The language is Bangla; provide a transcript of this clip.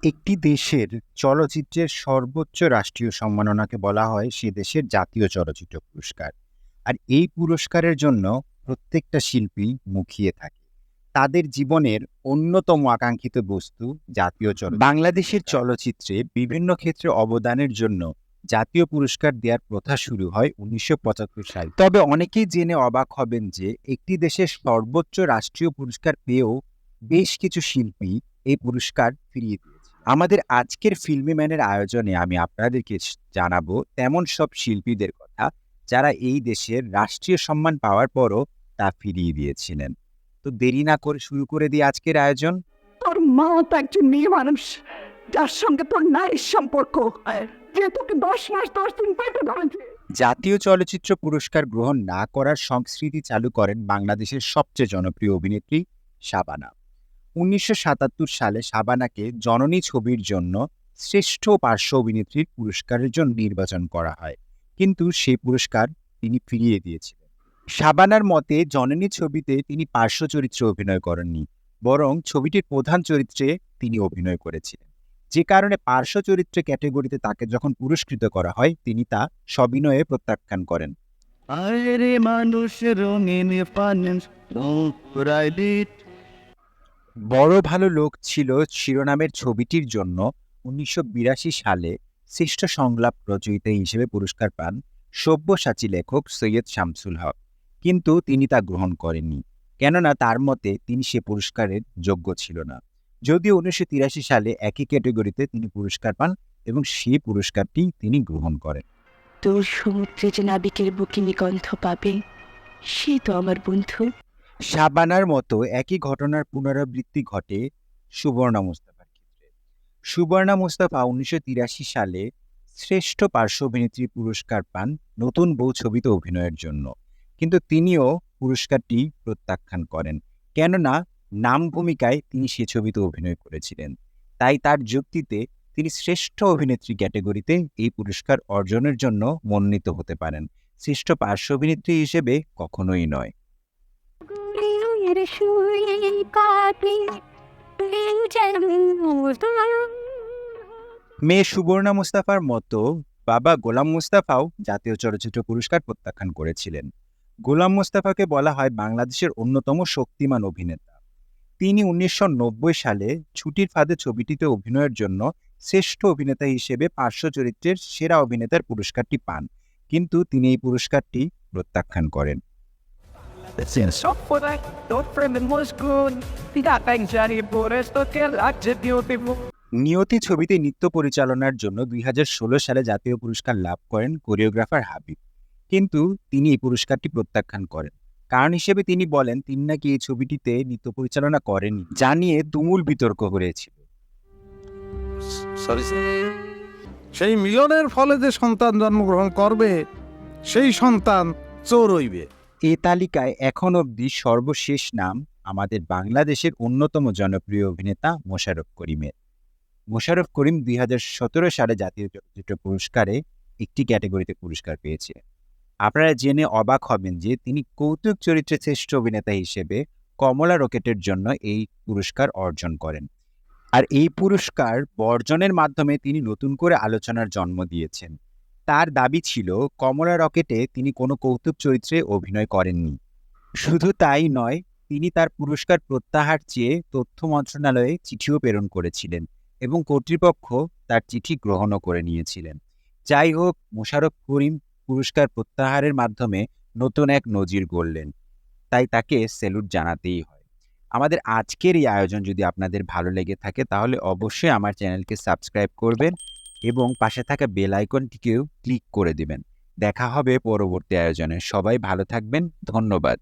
একটি দেশের চলচ্চিত্রের সর্বোচ্চ রাষ্ট্রীয় সম্মাননাকে বলা হয় সে দেশের জাতীয় চলচ্চিত্র পুরস্কার। আর এই পুরস্কারের জন্য প্রত্যেকটা শিল্পী মুখিয়ে থাকে। তাদের জীবনের অন্যতম আকাঙ্ক্ষিত বস্তু জাতীয় বাংলাদেশের চলচ্চিত্রে বিভিন্ন ক্ষেত্রে অবদানের জন্য জাতীয় পুরস্কার দেওয়ার প্রথা শুরু হয় ১৯৭৫ সালে। তবে অনেকেই জেনে অবাক হবেন যে একটি দেশের সর্বোচ্চ রাষ্ট্রীয় পুরস্কার পেয়েও বেশ কিছু শিল্পী এই পুরস্কার ফিরিয়ে দিয়েছে। আমাদের আজকের ফিল্মি ম্যানের আয়োজনে আমি আপনাদেরকে জানাবো তেমন সব শিল্পীদের কথা যারা এই দেশের রাষ্ট্রীয় সম্মান পাওয়ার পরও তা ফিরিয়ে দিয়েছিলেন। তো দেরি না করে শুরু করে দিই আজকের আয়োজন। তোর মা তো একজন মেয়ে মানুষ, যার সঙ্গে তোর নারীর সম্পর্ক, যে তোকে 10 মাস 10 দিন পেটে ধরেছে। জাতীয় চলচ্চিত্র পুরস্কার গ্রহণ না করার সংস্কৃতি চালু করেন বাংলাদেশের সবচেয়ে জনপ্রিয় অভিনেত্রী শাবানা। ১৯৭৭ সালে শাবানাকে জননী ছবির জন্য শ্রেষ্ঠ পার্শ্ব অভিনেত্রীর পুরস্কারের জন্য নির্বাচন করা হয়, কিন্তু সেই পুরস্কার তিনি ফিরিয়ে দিয়েছিলেন। শাবানার মতে জননী ছবিতে তিনি পার্শ্ব চরিত্রে অভিনয় করেননি, বরং ছবিটির প্রধান চরিত্রে তিনি অভিনয় করেছিলেন। যে কারণে পার্শ্ব চরিত্রে ক্যাটেগরিতে তাকে যখন পুরস্কৃত করা হয় তিনি তা সবিনয়ে প্রত্যাখ্যান করেন। আরে মানুষ রঙিন পানিস বড় ভালো লোক ছিল শিরোনামের ছবিটির জন্য ১৯৮২ সালে শ্রেষ্ঠ সংলাপ রচয়িতা হিসেবে পুরস্কার পান সব্যসাচী লেখক সৈয়দ শামসুল হক, কিন্তু তিনি তা গ্রহণ করেননি, কেননা তার মতে তিনি সে পুরস্কারের যোগ্য ছিল না। যদিও ১৯৮৩ সালে একই ক্যাটেগরিতে তিনি পুরস্কার পান এবং সেই পুরস্কারটি তিনি গ্রহণ করেন। তোর সমুদ্রে যে নাবিকের বুকে নিগন্ধ পাবে, সে তো আমার বন্ধু। শাবানার মতো একই ঘটনার পুনরাবৃত্তি ঘটে সুবর্ণা মুস্তাফার ক্ষেত্রে। সুবর্ণা মুস্তাফা ১৯৮৩ সালে শ্রেষ্ঠ পার্শ্ব অভিনেত্রী পুরস্কার পান নতুন বউ ছবিতে অভিনয়ের জন্য, কিন্তু তিনিও পুরস্কারটি প্রত্যাখ্যান করেন, কেননা নাম ভূমিকায় তিনি সে ছবিতে অভিনয় করেছিলেন। তাই তার যুক্তিতে তিনি শ্রেষ্ঠ অভিনেত্রী ক্যাটেগরিতে এই পুরস্কার অর্জনের জন্য মনোনীত হতে পারেন, শ্রেষ্ঠ পার্শ্ব অভিনেত্রী হিসেবে কখনোই নয়। মেয়ে সুবর্ণা মুস্তাফার মতো বাবা গোলাম মুস্তাফাও জাতীয় চলচ্চিত্র পুরস্কার প্রত্যাখ্যান করেছিলেন। গোলাম মুস্তাফাকে বলা হয় বাংলাদেশের অন্যতম শক্তিমান অভিনেতা। তিনি ১৯৯০ সালে ছুটির ফাঁদে ছবিটিতে অভিনয়ের জন্য শ্রেষ্ঠ অভিনেতা হিসেবে পার্শ্ব চরিত্রের সেরা অভিনেতার পুরস্কারটি পান, কিন্তু তিনি এই পুরস্কারটি প্রত্যাখ্যান করেন। নিয়তি ছবিতে নৃত্য পরিচালনার জন্য ২০১৬ সালে জাতীয় পুরস্কার লাভ করেন কোরিওগ্রাফার হাবিব, কিন্তু তিনি এই পুরস্কারটি প্রত্যাখ্যান করেন। কারণ হিসেবে তিনি বলেন তিনি নাকি এই ছবিটিতে নৃত্য পরিচালনা করেননি, যা নিয়ে তুমুল বিতর্ক হয়েছিল। সেই মিলনের ফলে যে সন্তান জন্মগ্রহণ করবে সেই সন্তান চোর হইবে। এই তালিকায় এখন অবধি সর্বশেষ নাম আমাদের বাংলাদেশের অন্যতম জনপ্রিয় অভিনেতা মোশাররফ করিমের। মোশাররফ করিম ২০১৭ সালে জাতীয় চলচ্চিত্র পুরস্কারে একটি ক্যাটেগরিতে পুরস্কার পেয়েছিলেন। আপনারা জেনে অবাক হবেন যে তিনি কৌতুক চরিত্রে শ্রেষ্ঠ অভিনেতা হিসেবে কমলা রকেটের জন্য এই পুরস্কার অর্জন করেন। আর এই পুরস্কার বর্জনের মাধ্যমে তিনি নতুন করে আলোচনার জন্ম দিয়েছেন। তার দাবি ছিল কমলা রকেটে তিনি কোনো কৌতুক চরিত্রে অভিনয় করেননি। শুধু তাই নয়, তিনি তার পুরস্কার প্রত্যাহার চেয়ে তথ্য মন্ত্রণালয়ে চিঠিও প্রেরণ করেছিলেন এবং কর্তৃপক্ষ তার চিঠি গ্রহণও করে নিয়েছিলেন। যাই হোক, মোশাররফ করিম পুরস্কার প্রত্যাহারের মাধ্যমে নতুন এক নজির গড়লেন, তাই তাকে স্যালুট জানাতেই হয়। আমাদের আজকের এই আয়োজন যদি আপনাদের ভালো লেগে থাকে তাহলে অবশ্যই আমার চ্যানেলকে সাবস্ক্রাইব করবেন এবং পাশে থাকা বেল আইকনটিকেও ক্লিক করে দিবেন। দেখা হবে পরবর্তী আয়োজনে। সবাই ভালো থাকবেন। ধন্যবাদ।